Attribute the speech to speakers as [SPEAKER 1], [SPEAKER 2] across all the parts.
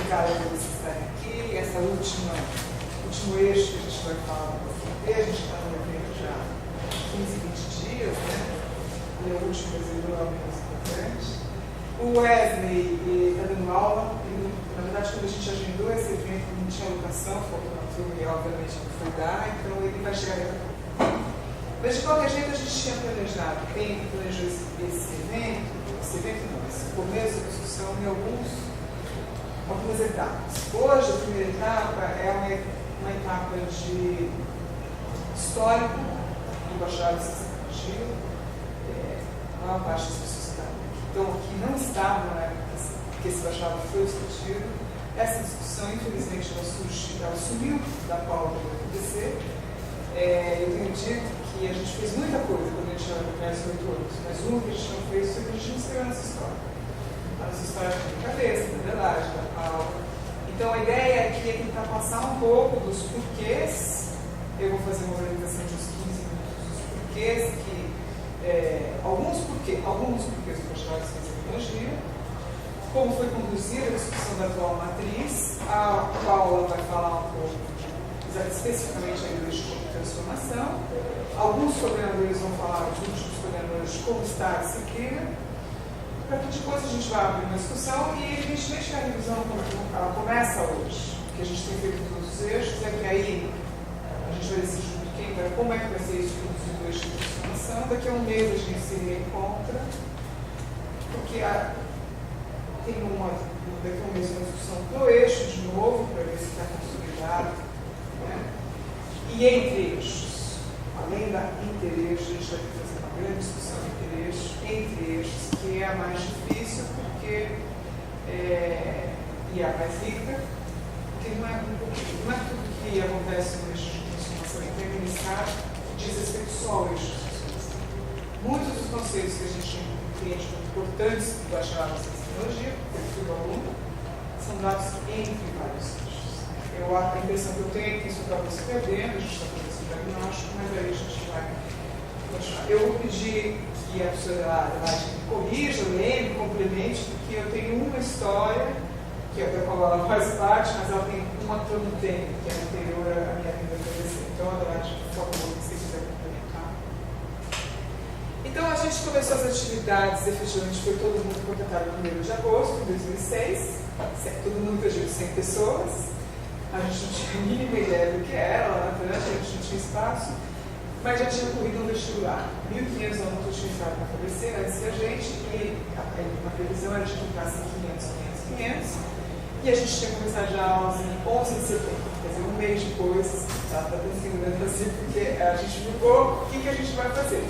[SPEAKER 1] obrigada por vocês estarem aqui. Essa último eixo que a gente vai falar um pouquinho. A gente está no evento já há 15, 20 dias, né? E o último exemplo é o menos importante. O Wesley está dando aula. E, na verdade, quando a gente agendou esse evento, não tinha locação, faltou uma turma e, obviamente, não foi dar, então ele vai chegar daqui a pouco. Mas, de qualquer jeito, a gente tinha planejado, quem planejou esse começo da discussão em algumas etapas. Hoje, a primeira etapa é uma etapa de histórico do bacharelado em Ciência e a maior parte das pessoas que não estavam na época que esse bacharelado foi discutido. Essa discussão, infelizmente, ela sumiu da pauta do UFBC. Eu tenho dito que a gente fez muita coisa quando a gente era criança de 8 anos, mas o que a gente não fez foi que a gente não escreveu nossa história. A nossa história tem cabeça, da verdade, da aula. Então a ideia aqui é tentar passar um pouco dos porquês. Eu vou fazer uma orientação de uns 15 minutos dos porquês, alguns porquês do bacharelado em Ciência e Tecnologia, como foi conduzida a discussão da atual matriz. A Paula vai falar um pouco especificamente aí do eixo de transformação. Alguns coordenadores vão falar, os últimos coordenadores, de como está a disciplina, para que depois a gente vá abrir uma discussão e, evidentemente, a revisão, como ela começa hoje, que a gente tem feito todos os eixos, é que aí a gente vai decidir como é que vai ser isso conduzido o eixo de transformação. Daqui a um mês a gente se reencontra, porque tem daqui a um mês uma discussão do eixo de novo, para ver se está consolidado. Né? E entre eixos, além da intereixo, a gente vai fazer uma grande discussão entre eixos, que é a mais difícil, porque e a mais rica, porque não é tudo que acontece no eixo de transformação interministrar diz respeito só ao eixo de transformação. Muitos dos conceitos que a gente entende como importantes do bacharelado em Ciência e Tecnologia, perfil do aluno, são dados entre vários eixos. A impressão que eu tenho é que isso acaba se perdendo, a gente está fazendo esse diagnóstico, mas aí a gente vai continuar. Eu vou pedir que a professora Adelaide me corrija, lembre, complemente, porque eu tenho uma história, que é da qual ela faz parte, mas ela tem uma que eu não tenho, que é anterior à minha vida PVC. Então, Adelaide, por favor, se quiser complementar. Então, a gente começou as atividades, efetivamente, foi todo mundo contratado no 1º de agosto de 2006, todo mundo que eu digo 100 pessoas. A gente não tinha a mínima ideia do que era, lá na frente a gente não tinha espaço, mas já tinha corrido um vestibular. 1.500 alunos tinham entrado na FABC antes da gente, e a previsão era de que entrassem 500, e a gente tinha começado já aulas em 11 de setembro, quer dizer, um mês depois, está segurando assim, porque a gente ficou, o que a gente vai fazer?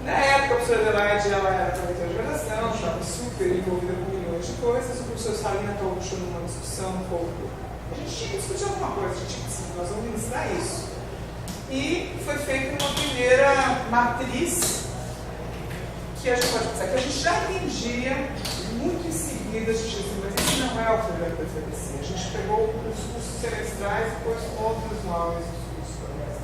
[SPEAKER 1] Na época, a professora Adelaide, ela era diretora de redação, estava super envolvida com milhões de coisas, o professor Salina estava puxando uma discussão um pouco. A gente tinha que discutir alguma coisa, a gente tinha que decidir, nós vamos ministrar isso. E foi feita uma primeira matriz, que a gente pode pensar que a gente já entendia muito em seguida, a gente disse, mas esse não é o projeto da FABC. A gente pegou os cursos semestrais e pôs outros nomes dos cursos semestrais.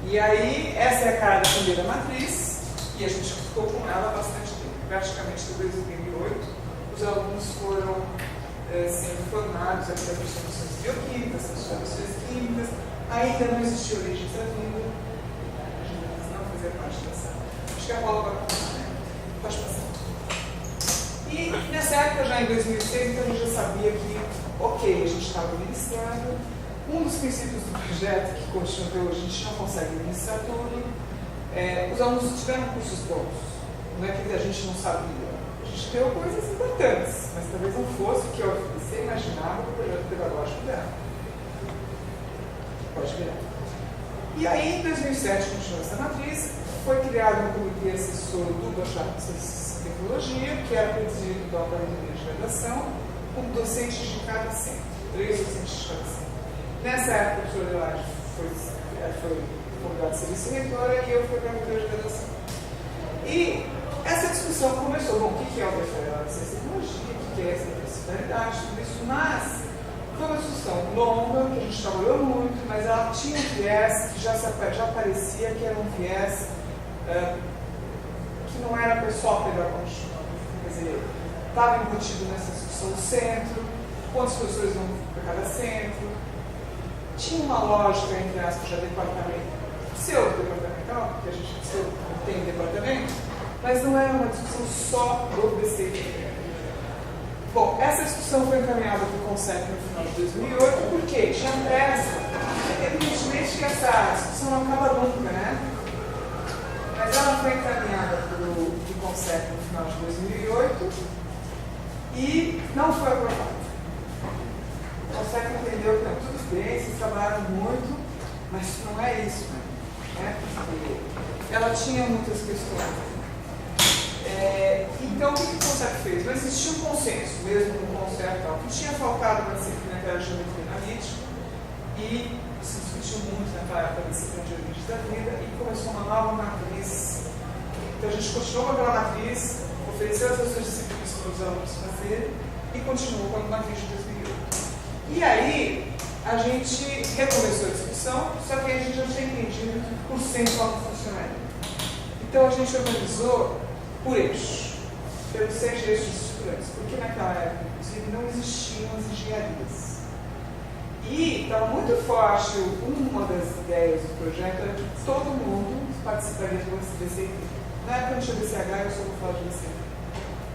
[SPEAKER 1] E aí, essa é a cara da primeira matriz, e a gente ficou com ela bastante tempo, praticamente desde 2008. Os alunos foram sendo formados aqui das transformações bioquímicas, das transformações químicas. Ainda não existia origem da vida, a gente não fazia parte dessa. Acho que a Paula vai passar, né? Pode passar. E nessa época, já em 2006, então a gente já sabia que, ok, a gente estava ministrando. Um dos princípios do projeto, que continua até hoje, a gente não consegue ministrar tudo. Os alunos tiveram cursos bons, não é que a gente não sabia. A gente deu coisas importantes, mas talvez não fosse o que a UFBC imaginava o projeto pedagógico dela. Pode virar. E aí, em 2007, continuou essa matriz, foi criado um comitê assessor do bacharelado em Ciência e Tecnologia, que era presidido pela coordenadoria de redação, com docentes de cada centro, 3 docentes de cada centro. Nessa época, o professor Adelaide foi convidado de ser vice-reitora e eu fui coordenadora de redação. E essa discussão começou, bom, o que é o bacharelado em Ciência e Tecnologia, o que é essa disciplinaridade, tudo isso, mas foi uma discussão longa, que a gente trabalhou muito, mas ela tinha um viés que já parecia que era um viés que não era pessoal pedagógico. Quer dizer, estava embutido nessa discussão do centro, quantos professores vão para cada centro. Tinha uma lógica, entre aspas, de departamento, pseudo-departamental, porque a gente não tem departamento, mas não era uma discussão só do BCT. Bom, essa discussão foi encaminhada para o CONCEP no final de 2008, porque tinha pressa. Evidentemente que essa discussão não acaba nunca, né? Mas ela foi encaminhada para o CONCEP no final de 2008 e não foi aprovada. O CONCEP entendeu que não, tudo bem, vocês trabalharam muito, mas não é isso, né? Ela tinha muitas questões. Então, o que o CONCEP fez? Não existia um consenso, mesmo no CONCEP tal. O que tinha faltado na disciplina era a geometria analítica e se discutiu muito naquela época da disciplina de origem da vida e começou uma nova matriz. Então, a gente continuou com aquela matriz, ofereceu as outras disciplinas para os alunos fazerem e continuou com a matriz de 2008. E aí, a gente recomeçou a discussão, só que a gente já tinha entendido que por cento não funcionaria. Então, a gente organizou por eixo, pelos 6 eixos de estudantes, porque naquela época, inclusive, não existiam as engenharias. E estava muito forte, uma das ideias do projeto era que todo mundo participaria do BCT. Na época não tinha BCH, eu só vou falar de BCT.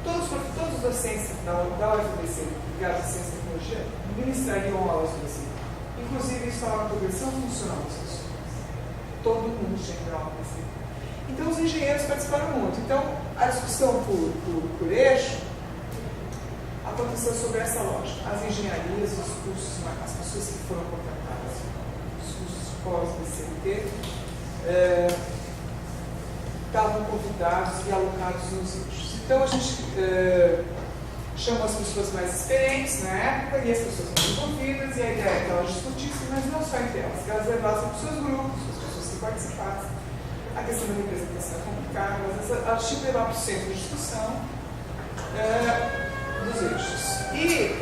[SPEAKER 1] Todos os docentes da UFBC, ligados à ciência e tecnologia, ministrariam aulas do BCT. Inclusive, isso estava na progressão funcional das pessoas. Todo mundo tinha que dar aula do BCT. Então, os engenheiros participaram muito. Então, a discussão por eixo aconteceu sobre essa lógica. As engenharias, os cursos, as pessoas que foram contratadas, os cursos pós-BCT, estavam convidados e alocados nos eixos. Então, a gente chama as pessoas mais experientes na época e as pessoas foram envolvidas, e a ideia é que elas discutissem, mas não só entre elas, que elas levassem para os seus grupos, as pessoas que participassem. A questão da representação é complicada, mas elas tinham que levar para o centro de discussão dos eixos. E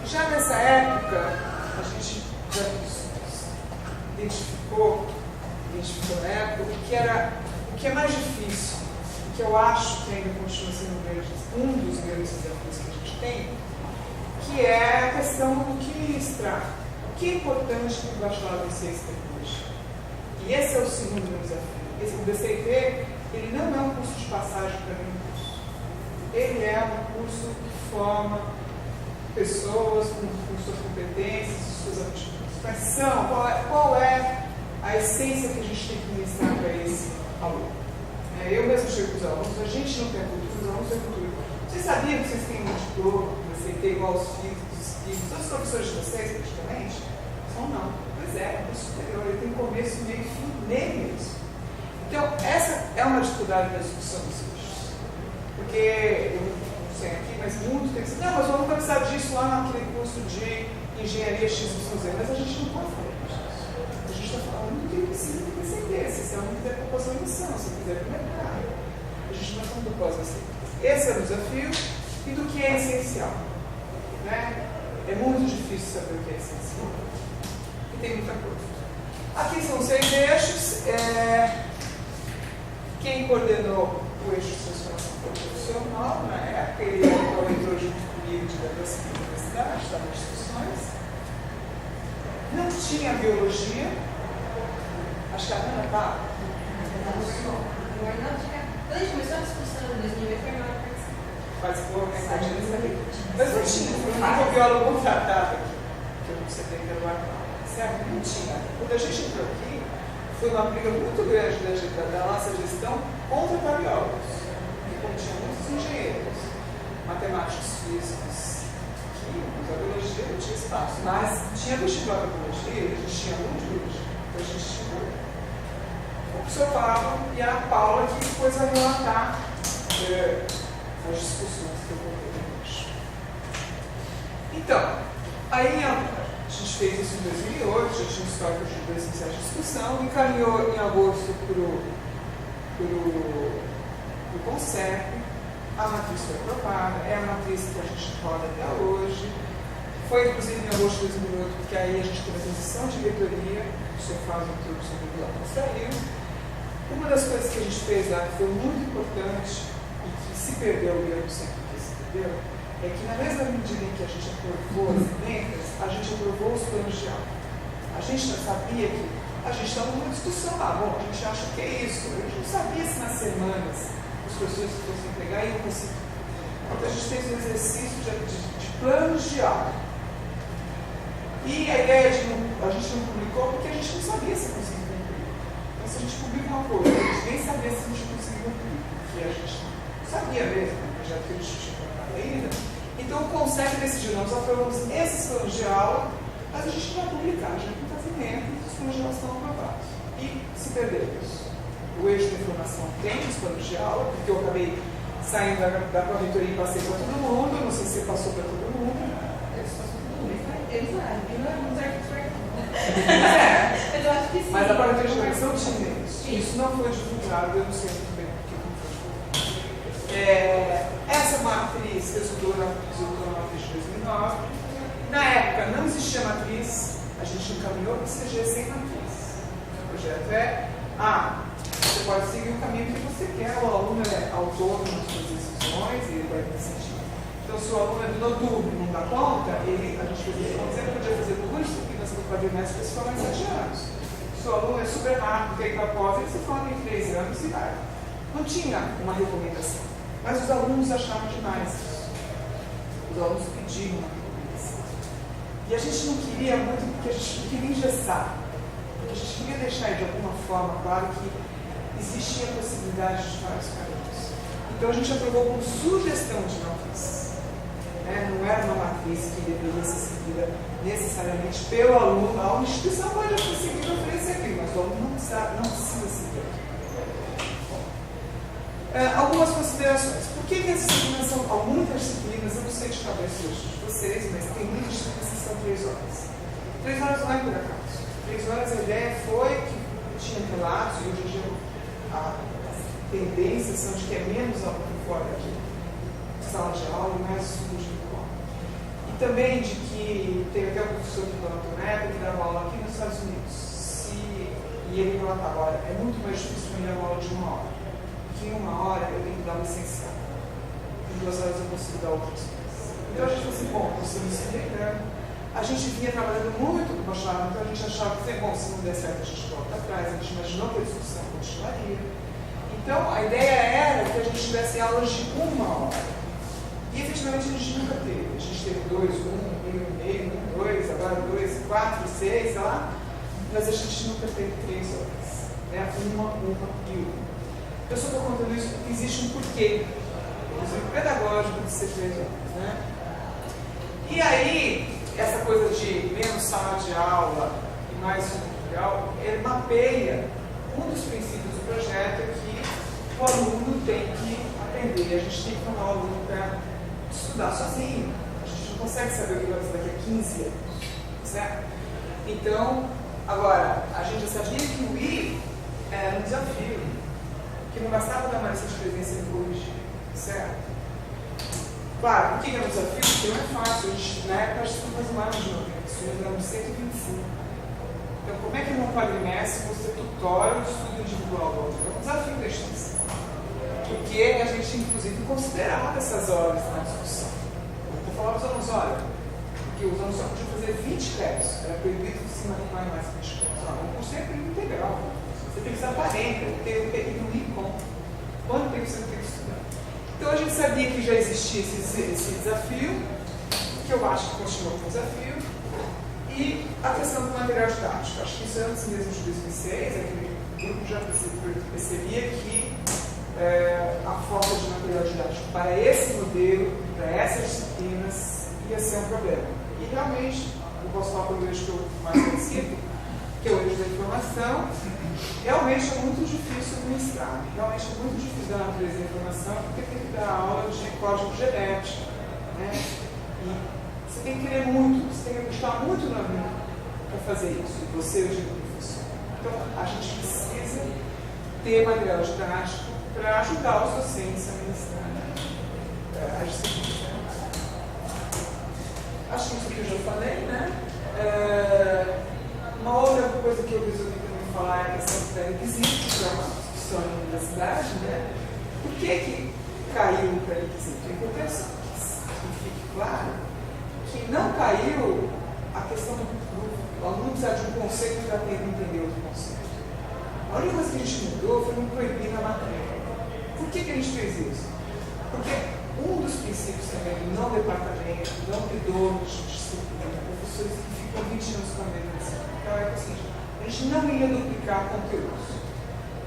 [SPEAKER 1] já nessa época, a gente já identificou na época o que é mais difícil, o que eu acho que ainda continua sendo um dos grandes desafios que a gente tem, que é a questão do que extrai. O que é importante para o bacharelado em ciência e tecnologia? E esse é o segundo meu desafio. O BCT, ele não é um curso de passagem para nenhum curso. Ele é um curso que forma pessoas com suas competências, suas aptidões. Mas qual é a essência que a gente tem que ministrar para esse aluno? Eu mesmo chego para os alunos, a gente não tem cultura, os alunos têm cultura. Vocês sabiam que vocês têm um diploma do BCT igual aos filhos, todos os professores de vocês, praticamente? São não. Pois é um curso superior, ele tem começo, meio e fim nele mesmo. Então, essa é uma dificuldade da discussão dos eixos. Porque, eu não sei aqui, mas muito tem que dizer, não, mas vamos precisar disso lá naquele curso de engenharia XYZ, mas a gente não pode falar disso. A gente está falando do que precisa do BCT, se você não quiser propor uma missão, se quiser para o mercado. A gente não está falando do pós-BCT. Esse é o desafio e do que é essencial. Né? É muito difícil saber o que é essencial. E tem muita coisa. Aqui são 6 eixos. Quem coordenou o eixo de transformação profissional na época, ele entrou junto comigo de graduação da universidade, estava em instituições. Não tinha biologia. Acho que a Ana estava.
[SPEAKER 2] Não tinha. Quando a gente começou a discussão em 2008, foi uma participação.
[SPEAKER 1] Participou, mas não tinha. Foi um microbiólogo contratado aqui, que eu não sei bem pelo armário. Certo? Não tinha. Quando a gente entrou aqui, foi uma briga muito grande da nossa gestão contra biólogos. E como tinha muitos engenheiros, matemáticos, físicos, químicos, a biologia não tinha espaço. Mas tinha vestibular da biologia, a gente tinha muito biologia. Então a gente tinha observava, e a Paula que depois vai relatar as discussões que eu vou ter hoje. Então, aí a gente fez isso em 2008, já tinha um histórico de 2 iniciais de discussão, encaminhou em agosto para o CONCEP, a matriz foi aprovada, é a matriz que a gente roda até hoje. Foi inclusive em agosto de 2008, porque aí a gente teve a transição de diretoria, o senhor faz uma introdução do lá que saiu. Uma das coisas que a gente fez lá que foi muito importante e que se perdeu, e eu não sei por que se perdeu, é que na mesma medida em que a gente aprovou as emendas, a gente aprovou os planos de aula. A gente já sabia que a gente estava numa discussão lá, bom, a gente acha que é isso. A gente não sabia se nas semanas os professores que fossem entregar iam conseguir. Então a gente fez um exercício de planos de aula. E a ideia de a gente não publicou porque a gente não sabia se conseguia cumprir. Então se a gente publica uma coisa, a gente nem sabia se a gente conseguia cumprir, porque a gente não sabia mesmo, já que a gente tinha colocado ainda. Então o Conselho decidiu, nós aprovamos esses planos de aula, mas a gente não vai publicar, a gente não está fazendo, os planos de aula estão aprovados. E se perdemos. O eixo de informação tem os planos de aula, porque eu acabei saindo da pró-reitoria e passei para todo mundo, não sei se você passou para todo mundo.
[SPEAKER 2] Eles lá, nos arquivos.
[SPEAKER 1] É.
[SPEAKER 2] Eu acho que sim.
[SPEAKER 1] Mas a pró-reitoria de educação tinha isso. Isso não foi divulgado, eu não sei muito bem porque não foi divulgado. Essa matriz resultou na matriz de 2009. Na época não existia matriz, a gente encaminhou para o CG sem matriz. O projeto é você pode seguir o caminho que você quer, o aluno é autônomo nas suas decisões e ele vai decidir. Então, se o aluno é do noturno e não dá conta, a gente podia fazer 2 disciplinas no quadrimestre, se for mais 7 anos. Se o aluno é super rápido, quer ir para a pós, ele se forma em 3 anos e vai. Não tinha uma recomendação, mas os alunos achavam demais isso. Os alunos pediam uma recomendação. E a gente não queria muito, porque a gente não queria engessar. A gente queria deixar de alguma forma claro que existia a possibilidade de vários caminhos. Então a gente aprovou com sugestão de matriz. Não era uma matriz que deveria ser seguida necessariamente pelo aluno. A instituição pode seguir e oferecer aquilo, mas o aluno não precisa seguir. Algumas considerações. Por que as disciplinas são muitas disciplinas? Eu não sei de cabeça hoje de vocês, mas tem muitas disciplinas que são 3 horas. 3 horas não é por acaso. 3 horas a ideia foi que tinha relatos, e hoje em dia as tendências são de que é menos aluno fora de sala de aula e mais estudo individual. E também de que tem até um professor do Dr. Neto que dava aula aqui nos Estados Unidos. E ele relatava, olha, é muito mais difícil para mim dar uma aula de 1 hora. Porque em 1 hora eu tenho que dar o essencial. Em 2 horas eu consigo dar outras coisas. Então a gente falou assim, bom, você me integrando. A gente vinha trabalhando muito com o bacharelado, então a gente achava que, bom, se não der certo a gente volta atrás, a gente imaginou que a discussão continuaria. Então a ideia era que a gente tivesse aulas de 1 hora. E efetivamente a gente nunca teve. A gente teve 2, 1, 1,5, 1, 2, agora 2, 4, 6, sei lá. Mas a gente nunca teve 3 horas. Uma e uma. Eu só estou contando isso porque existe um porquê, inclusive pedagógico, de ser 3 horas. E aí, essa coisa de menos sala de aula e mais tutorial, ele mapeia um dos princípios do projeto é que o aluno tem que aprender, a gente tem que formar o aluno para estudar sozinho. A gente não consegue saber o que vai fazer daqui a 15 anos, certo? Então, agora, a gente já sabia que o I era um desafio, que não bastava dar uma lição de presença e corrigir, certo? Claro, por que é um desafio? Porque não é fácil. Na época, a gente não faz mais de 90, estudamos 125. Então, como é que num quadrimestre você tutora o estudo individual do outro? É um desafio da extensão. Porque a gente, inclusive, considerava essas horas na discussão. Eu falava aos alunos, olha, porque os alunos só podiam fazer 20 créditos. Era proibido de se matricular em mais 20 créditos. O curso é período integral. Você tem que usar 40, ter o período ICOM. Quanto tempo você tem que estudar? Então a gente sabia que já existia esse desafio, que eu acho que continua com o desafio, e a questão do material didático. Acho que isso antes mesmo de 2006, aquele grupo já percebia que a falta de material didático para esse modelo, para essas disciplinas, ia ser um problema. E realmente, eu posso falar pelo eixo que eu mais participo, que é o eixo da informação, realmente é muito difícil administrar. Realmente é muito difícil dar natureza da informação, porque tem que dar aula de código genético. E você tem que querer muito, você tem que acreditar muito na vida para fazer isso. E você, eu digo, professor. Então, a gente precisa ter material didático para ajudar os docentes a administrar as disciplinas. Acho que isso aqui eu já falei, uma outra coisa que eu resolvi também falar é a questão do pré-requisito, que é uma discussão na universidade, Por que caiu o pré-requisito? É importante que fique professores que ficam 20 anos com a mesma lição. Então é assim, a gente não ia duplicar conteúdos.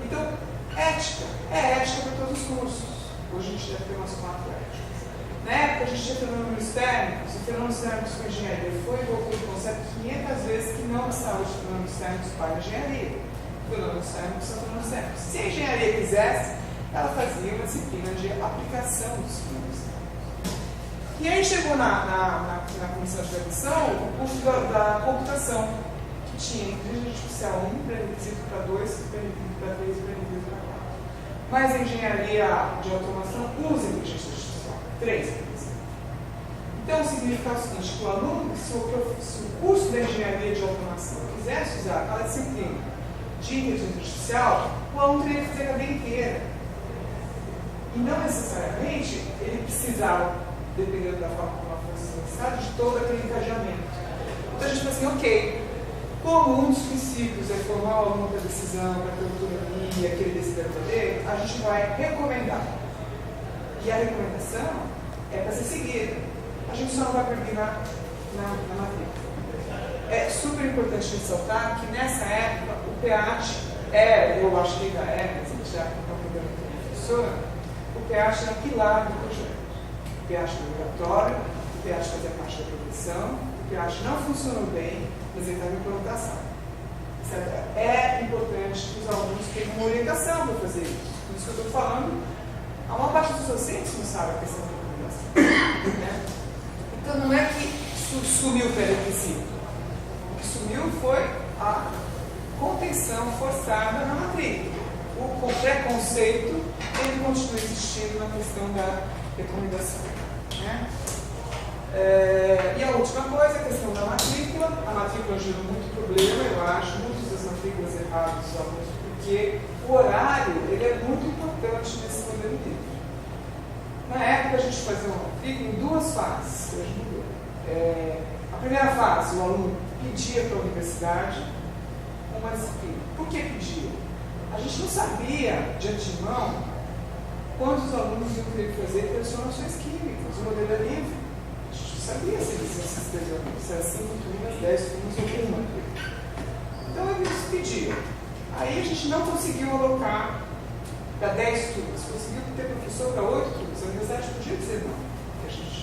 [SPEAKER 1] Então, ética é ética para todos os cursos. Hoje a gente deve ter umas 4 éticas. Na época a gente tinha fenômenos térmicos, e fenômenos térmicos com engenharia foi e voltou de conceito 500 vezes que não precisava de fenômenos térmicos para a engenharia. Fenômenos térmicos são fenômenos térmicos. Se a engenharia quisesse, ela fazia uma disciplina de aplicação dos fenômenos térmicos. E aí chegou na comissão de graduação o curso da computação, que tinha inteligência artificial 1, pré-requisito para 2, pré-requisito para 3 e pré-requisito para 4. Mas a engenharia de automação usa inteligência artificial, 3 requisitos. Então significa o seguinte, que o aluno, se o curso da engenharia de automação quisesse usar aquela disciplina de inteligência artificial, o aluno teria que fazer a cadeia inteira. E não necessariamente ele precisava, dependendo da forma como ela fosse solicitada, de todo aquele engajamento. Então a gente fala assim, ok, como um dos princípios é formar o aluno para a decisão, para ter autonomia, que ele decida poder, a gente vai recomendar. E a recomendação é para ser seguida. A gente só não vai proibir na matrícula. É super importante ressaltar que nessa época o PEAT eu acho que ainda mas a gente já está aprendendo com a professora, o PEAT era pilar do projeto. O PEAT era obrigatório, o PEAT fazia parte da progressão, o PEAT não funcionou bem, mas ele estava em implantação. Certo? É importante que os alunos tenham uma orientação para fazer isso. Por isso que eu estou falando, a maior parte dos docentes não sabe a questão da recomendação. Né? Então não é que sumiu o pré-requisito. O que sumiu foi a contenção forçada na matrícula. O preconceito ele continua existindo na questão da recomendação. Né? E a última coisa, a questão da matrícula. A matrícula gerou muito problema, eu acho, muitas das matrículas erradas dos alunos, porque o horário ele é muito importante nesse modelo livre. Na época a gente fazia uma matrícula em 2 fases, hoje mudou. A primeira fase, o aluno pedia para a universidade uma disciplina. Por que pedia? A gente não sabia de antemão quantos alunos iam querer fazer transformações químicas, o modelo é livre. A gente não sabia se eles iam se inscrever ou não, se era 5 turmas, 10 turmas ou uma. Então eles pediam. Aí a gente não conseguiu alocar para 10 turmas, conseguiu ter professor para 8 turmas. A universidade podia dizer não, porque a gente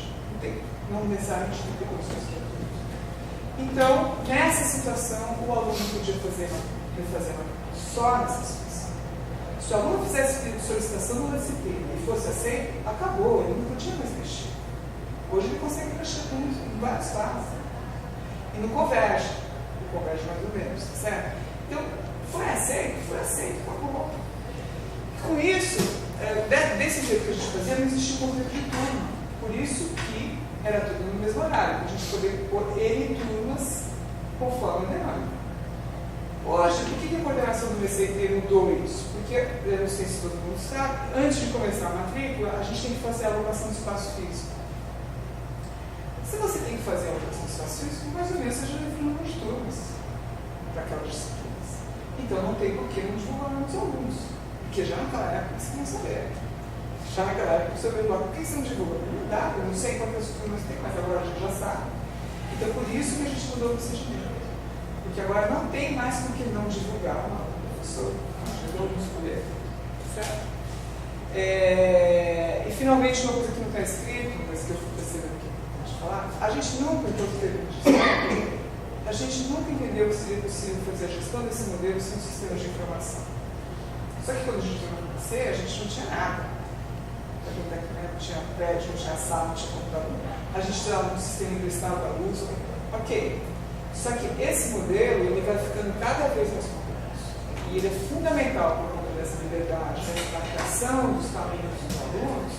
[SPEAKER 1] não necessariamente tem que ter condições para tudo. Então, nessa situação, o aluno podia refazer só nessa situação. Se o aluno fizesse solicitação numa disciplina e fosse aceito, acabou, ele não podia mais mexer. Hoje ele consegue mexer em várias fases. E não converge. Não converge mais ou menos, certo? Então, foi aceito, acabou. Com isso, desse jeito que a gente fazia, não existia conflito de turma. Por isso que era tudo no mesmo horário, para a gente poder pôr N turmas conforme a demanda. Hoje, por que a coordenação do VCT mudou isso? Porque, eu não sei se todo mundo sabe, antes de começar a matrícula, a gente tem que fazer a alocação do espaço físico. Se você tem que fazer a alocação do espaço físico, mais ou menos você já definiu as turmas para aquelas disciplinas. Então, não tem por que não divulgar os alunos. Porque já naquela época você não sabia. Já naquela época você veio lá, por que você não divulga? Não dá, eu não sei quantas turmas tem, mas agora a gente já sabe. Então, por isso que a gente mudou o procedimento. Porque agora não tem mais por que não divulgar o professor. Ajudou a escolher. Certo? E finalmente, uma coisa que não está escrito, mas que eu fui percebendo aqui de falar, a gente nunca, enquanto teve gestão, a gente nunca entendeu que seria possível fazer a gestão desse modelo sem sistemas de informação. Só que quando a gente veio acontecer, a gente não tinha nada. Não tinha prédio, não tinha sala, não tinha computador. A gente tirava um sistema emprestado da luz. Ok. Só que esse modelo ele vai ficando cada vez mais complexo. E ele é fundamental por conta dessa liberdade, da explicação dos caminhos dos alunos,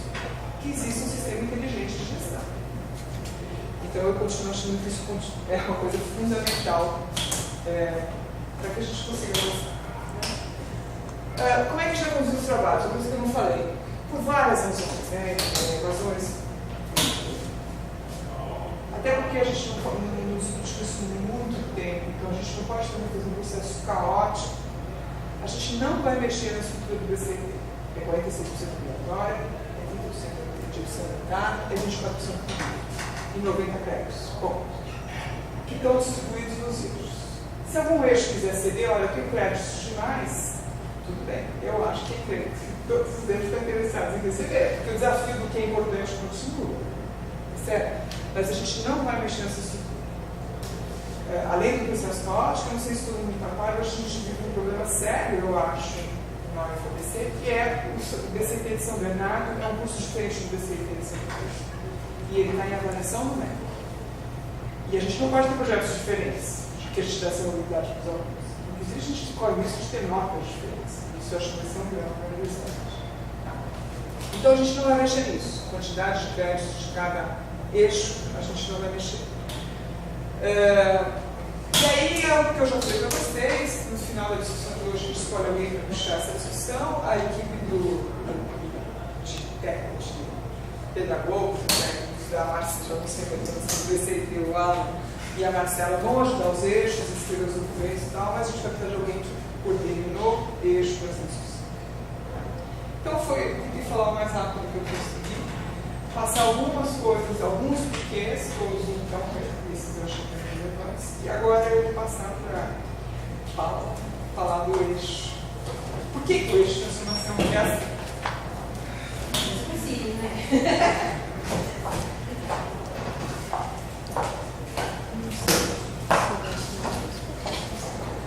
[SPEAKER 1] que existe um sistema inteligente de gestão. Então eu continuo achando que isso é uma coisa fundamental para que a gente consiga avançar. Como é que a gente vai conduzir os trabalhos? Uma coisa que eu não falei. Por várias razões. Até porque a gente não discute isso há muito tempo, então a gente não pode também fazer um processo caótico. A gente não vai mexer na estrutura do BCT. É 46% obrigatória, é 30% de orçamentário, é 24% e 90 créditos. Ponto. que estão distribuídos nos eixos. Se algum eixo quiser ceder, olha, eu tenho créditos demais, tudo bem, eu acho que tem crédito. Todos os eixos estão interessados em receber, porque o desafio do que é importante continua, certo? Mas a gente não vai mexer nessa estrutura. Além do processo caótico, eu não sei se todo mundo está claro, a gente vive um problema sério, eu acho, na UFABC, que é o BCT de São Bernardo, é um curso diferente do BCT de São Bernardo. E ele está em avaliação numérica. E a gente não pode ter projetos diferentes, que a gente dá essa mobilidade para os alunos. Inclusive, a gente corre isso de ter notas diferentes. Isso eu acho que vai ser um grande universidade. Tá? Então, a gente não vai mexer nisso. Quantidade de créditos de cada eixo, a gente não vai mexer. E aí é o que eu já falei para vocês, no final da discussão de hoje a gente escolhe alguém para puxar essa discussão, a equipe de técnicos, de pedagogos, técnicos da Marcela, já não sei do BCT, o Alan e a Marcela vão ajudar os eixos, escrever os documentos e tal, mas a gente vai precisar de alguém que coordene no eixo dessa discussão. Então eu tentei falar o mais rápido que eu consegui, passar algumas coisas, alguns porquês, todos então, esses eu achei que eram relevantes, e agora eu vou passar para falar do eixo. Por que o eixo de transformação é assim?
[SPEAKER 2] Possível, né?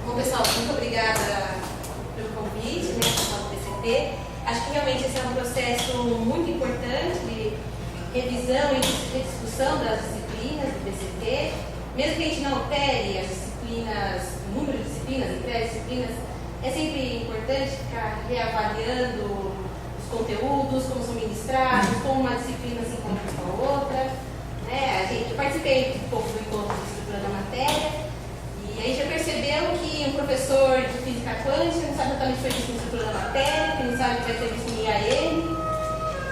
[SPEAKER 2] Bom, pessoal, muito obrigada pelo convite, né, para o PCT. Acho que realmente esse é um processo muito importante de revisão e discussão das disciplinas do PCT. Mesmo que a gente não altere as disciplinas, o número de disciplinas, entre as disciplinas, é sempre importante ficar reavaliando os conteúdos, como são ministrados, como uma disciplina se encontra com a outra. Né? Eu participei um pouco do encontro de estrutura da matéria, e aí já percebeu que um professor de física quântica não sabe exatamente o que foi isso na estrutura da matéria, que não sabe o que vai ter visto em IAM.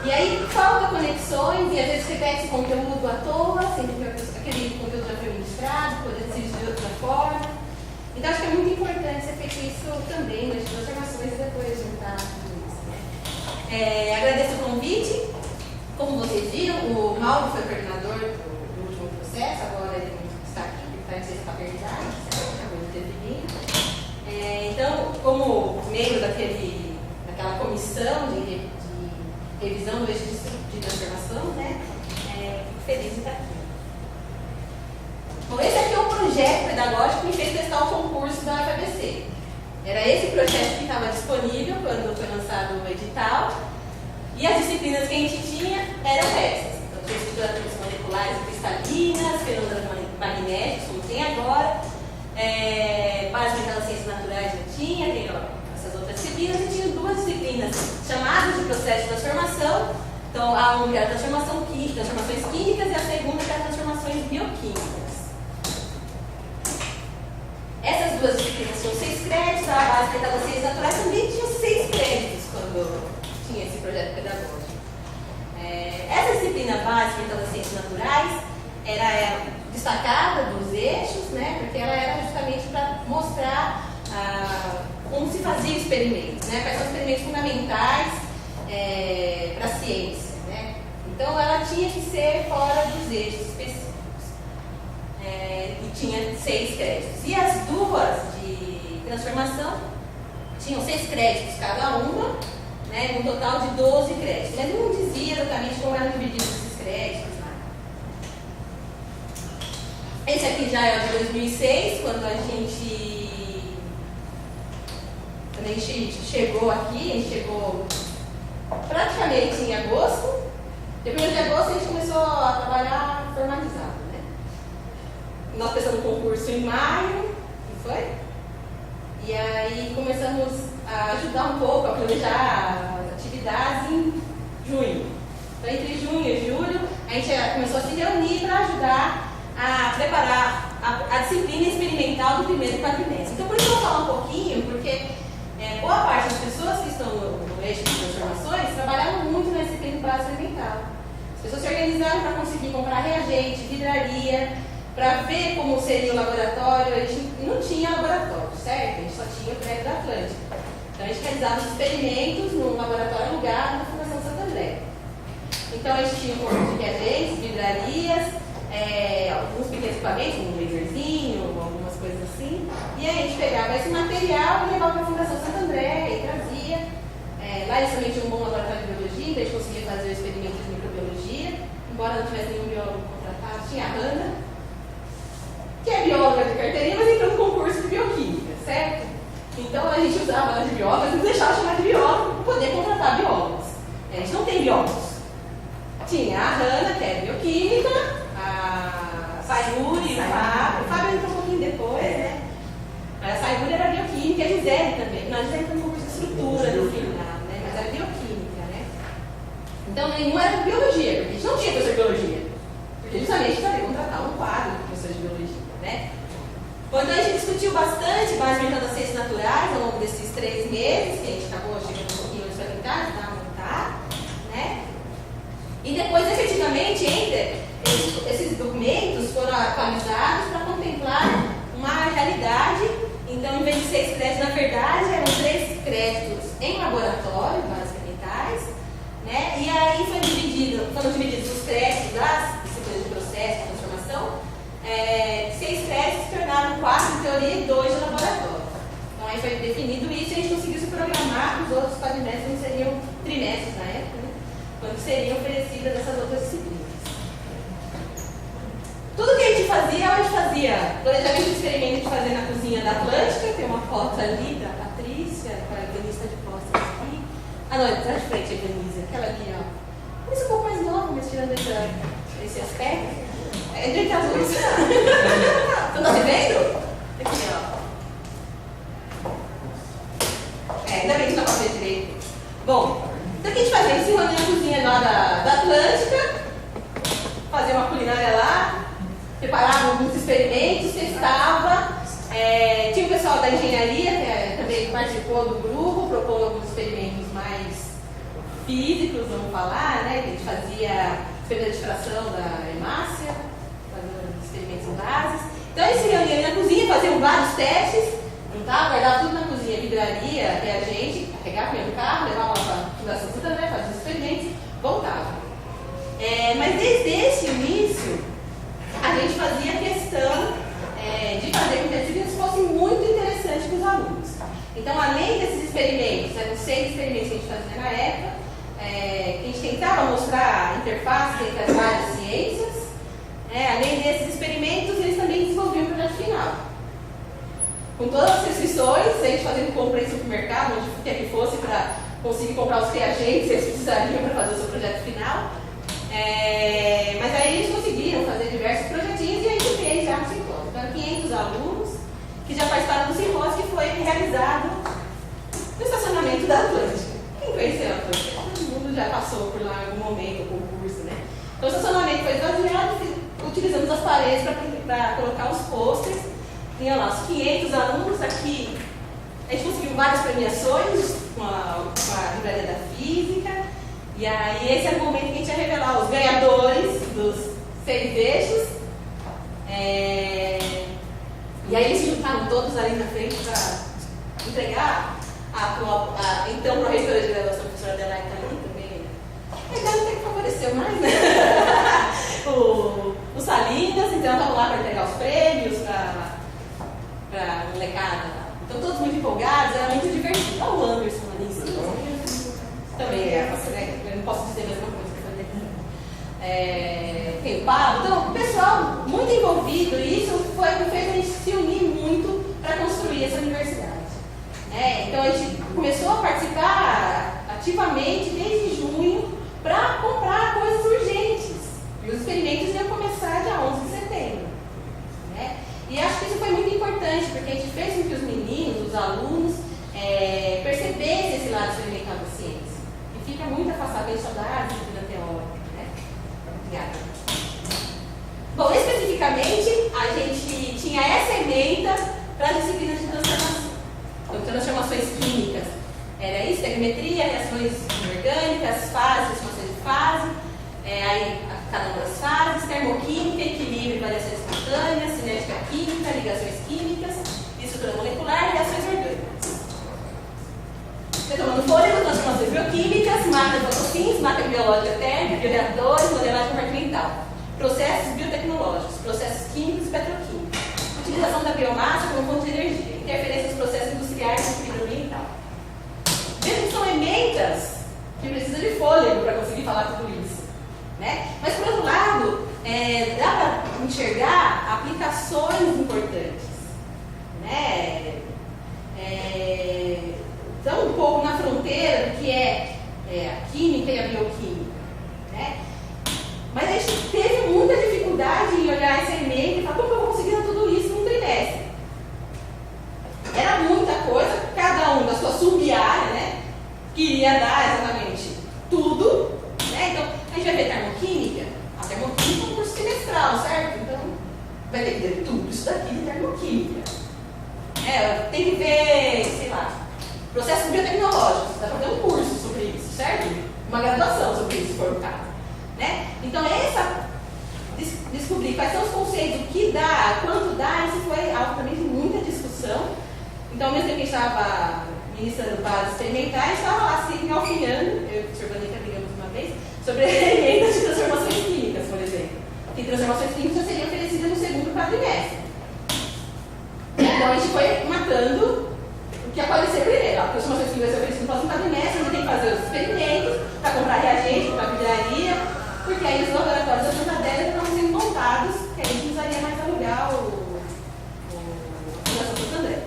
[SPEAKER 2] E aí falta conexões, e às vezes repete esse conteúdo à toa, sendo que aquele conteúdo já foi ministrado, poder ser de outra forma. Então acho que é muito importante ser feito isso também nas transformações e depois juntar tudo isso. Né? Agradeço o convite. Como vocês viram, o Mauro foi coordenador do último processo, agora ele está aqui, ele está em licença paternidade, acabou de ter filhinho. Então, como membro daquela comissão de revisão do eixo de transformação, né? Fico feliz de estar aqui. Bom, esse aqui é o projeto pedagógico que me fez testar o concurso da UFABC. Era esse projeto que estava disponível quando foi lançado o edital, e as disciplinas que a gente tinha eram essas. Então, tinha estruturas moleculares e cristalinas, fenômenos magnéticos, como tem agora, básicas das ciências naturais já tinha, tem essas outras disciplinas, e tinha duas disciplinas chamadas de processo de transformação. Então, a uma que era transformações químicas, e a segunda que era transformações bioquímicas. Essas duas disciplinas tinham 6 créditos, a base das ciências naturais também tinha 6 créditos quando tinha esse projeto pedagógico. Essa disciplina básica das ciências naturais era destacada dos eixos, né, porque ela era justamente para mostrar como se fazia experimentos, né, quais são os experimentos fundamentais para a ciência. Né? Então, ela tinha que ser fora dos eixos específicos. E tinha 6 créditos. E as duas de transformação tinham 6 créditos cada uma, né, um total de 12 créditos. Mas não dizia exatamente como eram divididos esses créditos. Né? Esse aqui já é o de 2006, quando a gente chegou aqui, a gente chegou praticamente em agosto. Depois de agosto a gente começou a trabalhar formalizado. Nós prestamos um concurso em maio, não foi? E aí começamos a ajudar um pouco a planejar as atividades em junho. Então, entre junho e julho, a gente começou a se reunir para ajudar a preparar a disciplina experimental do primeiro quadrimestre. Então, por isso eu vou falar um pouquinho, porque boa parte das pessoas que estão no eixo de transformações trabalharam muito na disciplina básica experimental. As pessoas se organizaram para conseguir comprar reagente, vidraria, para ver como seria o laboratório. A gente não tinha laboratório, certo? A gente só tinha o prédio da Atlântica. Então a gente realizava os experimentos num laboratório alugado na Fundação Santo André. Então a gente tinha um conjunto de reagentes, vidrarias, alguns pequenos equipamentos, um laserzinho, algumas coisas assim, e aí a gente pegava esse material e levava para a Fundação Santo André e trazia. Lá eles também tinham um bom laboratório de biologia, então a gente conseguia fazer o experimento de microbiologia, embora não tivesse nenhum biólogo contratado, tinha a Hanna, que é bióloga de carteirinha, mas entrou no concurso de bioquímica, certo? Então a gente usava ela de bióloga, mas não deixava chamar de biólogo para poder contratar biólogos. A gente não tem biólogos. Tinha a Hanna, que é bioquímica, a Sayuri, o Fábio entrou um pouquinho depois, né? A Sayuri era bioquímica, a Gisele também. Não, a Gisele foi no concurso de estrutura no final, né? Mas era bioquímica, né? Então nenhum era biologia, porque a gente não tinha professor de biologia. Porque justamente para contratar um quadro de professor de biologia, né? Bom, então a gente discutiu bastante, basicamente das ciências naturais, ao longo desses 3 meses, que a gente acabou chegando um pouquinho antes para tentar ajudar a montar, né? E depois, efetivamente, esses documentos foram atualizados para contemplar uma realidade. Então, em vez de 6 créditos, na verdade, eram 3 créditos em laboratório, vários experimentais, né? E aí foram divididos os créditos das disciplinas de processo, de transformação. 6 créditos se tornaram 4 de teoria e 2 de laboratório. Então, aí foi definido isso e a gente conseguiu se programar. Os outros quadrimestres não seriam trimestres na época, né? Quando seriam oferecidas essas outras disciplinas. Tudo que a gente fazia planejamento de experimento, a gente fazia na cozinha da Atlântica, tem uma foto ali da Patrícia, com a Denise de costas aqui. Ah, não, está de frente a Denise, aquela ali, ó. Por isso um pouco mais nova, mas tirando esse aspecto. É de azul. Estão tá vendo? Aqui, ó. Ainda bem que está fazendo direito. Bom, então o que a gente fazia? A gente se reunia na cozinha lá da Atlântica, fazia uma culinária lá, preparava alguns experimentos, testava. Tinha o pessoal da engenharia, que também participou do grupo, propondo alguns experimentos mais físicos, vamos falar, né? Que a gente fazia experimento de fração da hemácia, fazendo experimentos em bases. Então eles se reuniam na cozinha, faziam vários testes, guardava tudo na cozinha, vidraria até a gente, carregava o carro, levava lá para a Fundação Santo André, fazia os experimentos, voltava. Mas desde esse início, a gente fazia questão de fazer com que as disciplinas fossem muito interessantes para os alunos. Então, além desses experimentos, eram 6 experimentos que a gente fazia na época, a gente tentava mostrar interfaces entre as várias ciências. Além desses experimentos, eles também desenvolviam o projeto final. Com todas as restrições, a gente fazendo compra em supermercado, onde quer que fosse, para conseguir comprar os reagentes que eles precisariam para fazer o seu projeto final. Mas aí eles conseguiram fazer diversos projetinhos e a gente fez já no Simpósio. Então, 500 alunos que já participaram do Simpósio, que foi realizado no estacionamento da Atlântica. Quem conheceu a Atlântica? Todo mundo já passou por lá em algum momento, o concurso, né? Então, o estacionamento foi esvaziado, utilizamos as paredes para colocar os pôsteres. Tinha lá os 500 alunos aqui. A gente conseguiu várias premiações com a livraria da física. E aí esse era o momento que a gente ia revelar os ganhadores dos 6 eixos. E aí eles se juntaram todos ali na frente para entregar então para a reitora de graduação, a professora Adelaide está ali também. Então não tem que favorecer mais, né? o Salinas, então estavam lá para entregar os prêmios para a molecada. Então todos muito empolgados, era muito divertido. Olha o Anderson ali em cima. Também eu não posso dizer a mesma coisa que eu falei. Tem o Pablo, então o pessoal muito envolvido, e isso foi o que fez a gente se unir muito para construir essa universidade. Então a gente começou a participar ativamente desde junho para comprar coisas urgentes. E os experimentos iam começar dia 11 de setembro. E acho que isso foi muito importante, porque a gente fez com que os meninos, os alunos, percebessem esse lado experimental da ciência. E fica muito afastado da só da disciplina teórica. Obrigada. Bom, especificamente, a gente tinha essa ementa para as disciplinas de transformação. Então, transformações químicas. Era isso, estequiometria, reações orgânicas, fases, transformações de fase, aí cada uma das fases, termoquímica, equilíbrio, variações espontâneas, cinética química, ligações químicas, estrutura molecular e reações orgânicas. Retomando fôlego, transformações bioquímicas, máquina de fotossíntese, máquina biológica térmica, bioreatores, modelagem compartimental. processos biotecnológicos, processos químicos e petroquímicos, utilização da biomassa como fonte de energia, interferência nos processos industriais e equilíbrio ambiental. Mesmo que são emendas que precisam de fôlego para conseguir falar tudo isso, né? Mas, por outro lado, dá para enxergar aplicações importantes, né? Estão um pouco na fronteira do que é a química e a bioquímica, né? Mas a gente teve muita dificuldade em olhar essa emenda e falar como eu vou conseguir tudo isso num trimestre. Era muita coisa, cada um da sua sub-área, né? Queria dar exatamente tudo, né? Então, a gente vai ver termoquímica. A termoquímica é um curso semestral, certo? Então, vai ter que ver tudo isso daqui de termoquímica. Tem que ver, sei lá, processos biotecnológicos. Dá para ter um curso sobre isso, certo? Uma graduação sobre isso, se for o caso. Né? Então, descobrir quais são os conceitos, o que dá, quanto dá, isso foi algo também de muita discussão. Então, ao mesmo tempo que a gente estava ministrando bases experimentais, a gente estava lá se engalfinhando, eu e o professor Vaneca brigamos uma vez, sobre emendas de transformações químicas, por exemplo. Que transformações químicas seriam oferecidas no segundo quadrimestre. Então, a gente foi matando o que aparecer primeiro. A transformações químicas vai ser oferecida no próximo quadrimestre, a gente tem que fazer os experimentos para comprar reagente, para vidraria, porque aí os laboratórios da Santa Adélia estão sendo montados, que aí a gente precisaria mais alugar a Fundação Santo André.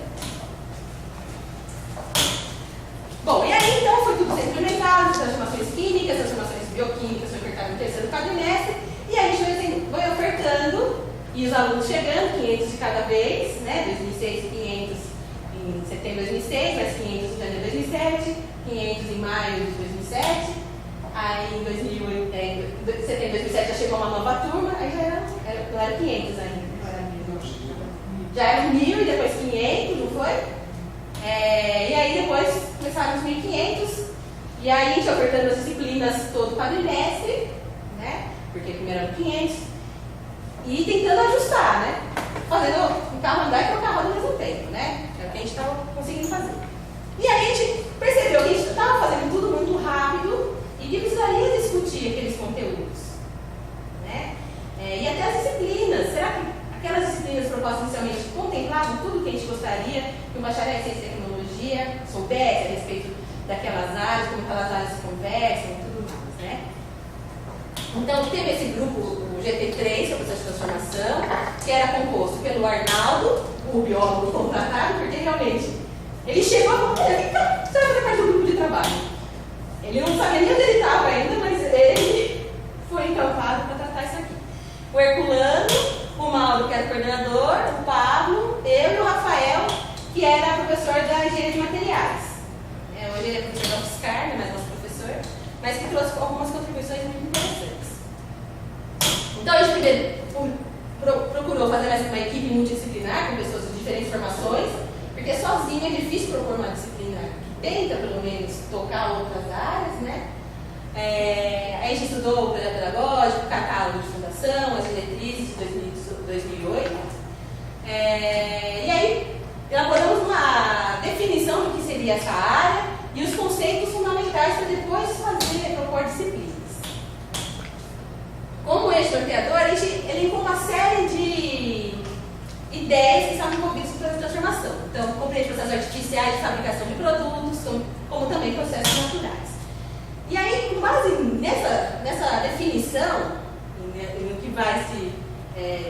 [SPEAKER 2] Bom, e aí então foi tudo sendo implementado, transformações químicas, transformações bioquímicas foi ofertado no terceiro quadrimestre, e aí a gente foi ofertando, e os alunos chegando, 500 de cada vez, né, 2006, 500 em setembro de 2006, mais 500 em janeiro de 2007, 500 em maio de 2007, aí em setembro de 2007 já chegou uma nova turma, aí não era 500 ainda, não era 1000, já era 1000 e depois 500, não foi? E aí depois começaram os 1500, e aí a gente ofertando as disciplinas todo quadrimestre, né? Porque primeiro eram 500, e tentando ajustar, né? Fazendo o carro andar e trocar a roda ao mesmo tempo, né? É o que a gente estava conseguindo fazer. E aí a gente percebeu que a gente estava fazendo tudo muito rápido e que precisaria discutir aqueles conteúdos, né? E até as disciplinas. Será que aquelas disciplinas propostas inicialmente contemplavam tudo o que a gente gostaria que o bacharel em ciência e tecnologia soubesse a respeito daquelas áreas, como aquelas áreas se conversam e tudo mais, né? Então, teve esse grupo, o GT3, que é o processo de transformação, que era composto pelo Arnaldo, o biólogo contratado, porque realmente ele chegou a falar, você vai fazer parte do grupo de trabalho. Ele não sabia nem onde ele estava ainda, mas ele foi encampado para tratar isso aqui. O Herculano, o Mauro, que era o coordenador, o Pablo, eu e o Rafael, que era professor da engenharia de materiais. Hoje ele é professor da UFSCar, não é mais nosso professor, mas que trouxe algumas contribuições muito interessantes. Então, a gente primeiro procurou fazer mais uma equipe multidisciplinar, com pessoas de diferentes formações, porque sozinho é difícil propor uma disciplina que tenta, pelo menos, tocar outras áreas, né? A gente estudou o projeto pedagógico, o catálogo de fundação, as diretrizes de 2008. E aí, elaboramos uma definição do que seria essa área e os conceitos fundamentais para depois propor disciplinas. Como eixo norteador, a gente elencou uma série de ideias que estavam envolvidas no processo de transformação. Então, compreende processos artificiais de fabricação de produtos, como também processos naturais. E aí, com base nessa definição, no que vai se